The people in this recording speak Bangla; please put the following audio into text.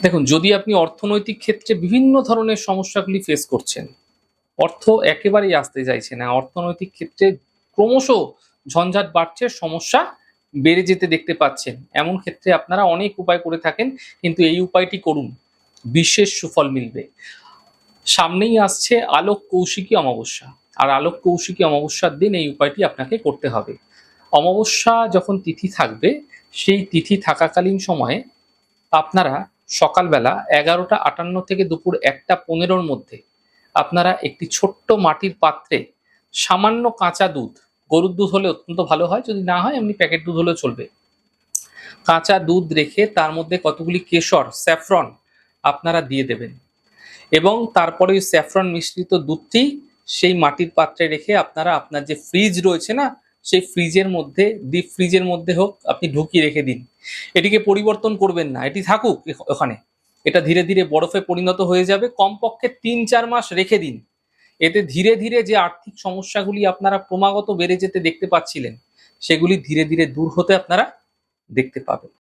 দেখুন, যদি আপনি অর্থনৈতিক ক্ষেত্রে বিভিন্ন ধরনের সমস্যাগুলি ফেস করছেন, অর্থ একেবারেই আসতে চাইছে না, অর্থনৈতিক ক্ষেত্রে ক্রমশ ঝঞ্ঝাট বাড়ছে, সমস্যা বেড়ে যেতে দেখতে পাচ্ছেন, এমন ক্ষেত্রে আপনারা অনেক উপায় করে থাকেন, কিন্তু এই উপায়টি করুন, বিশেষ সুফল মিলবে। সামনেই আসছে আলোক কৌশিকী অমাবস্যা, আর আলোক কৌশিকী অমাবস্যার দিন এই উপায়টি আপনাকে করতে হবে। অমাবস্যা যখন তিথি থাকবে, সেই তিথি থাকাকালীন সময়ে আপনারা সকালবেলা 11:58 থেকে দুপুর 1:15-র মধ্যে আপনারা একটি ছোট্ট মাটির পাত্রে সামান্য কাঁচা দুধ, গরুর দুধ হলে অত্যন্ত ভালো হয়, যদি না হয় এমনি প্যাকেট দুধ হলেও চলবে, কাঁচা দুধ রেখে তার মধ্যে কতগুলি কেশর, স্যাফরন আপনারা দিয়ে দেবেন, এবং তারপরে ওই স্যাফরন মিশ্রিত দুধটি সেই মাটির পাত্রে রেখে আপনারা আপনার যে ফ্রিজ রয়েছে না, সেই ফ্রিজের মধ্যে, ডিপ ফ্রিজের মধ্যে হোক, আপনি ঢুকিয়ে রেখে দিন। এটিকে পরিবর্তন করবেন না, এটি থাকুক ওখানে। এটা ধীরে ধীরে বরফে পরিণত হয়ে যাবে, কমপক্ষে 3-4 মাস রেখে দিন। এতে ধীরে ধীরে যে আর্থিক সমস্যাগুলি আপনারা ক্রমাগত বেড়ে যেতে দেখতে পাচ্ছিলেন, সেগুলি ধীরে ধীরে দূর হতে আপনারা দেখতে পাবেন।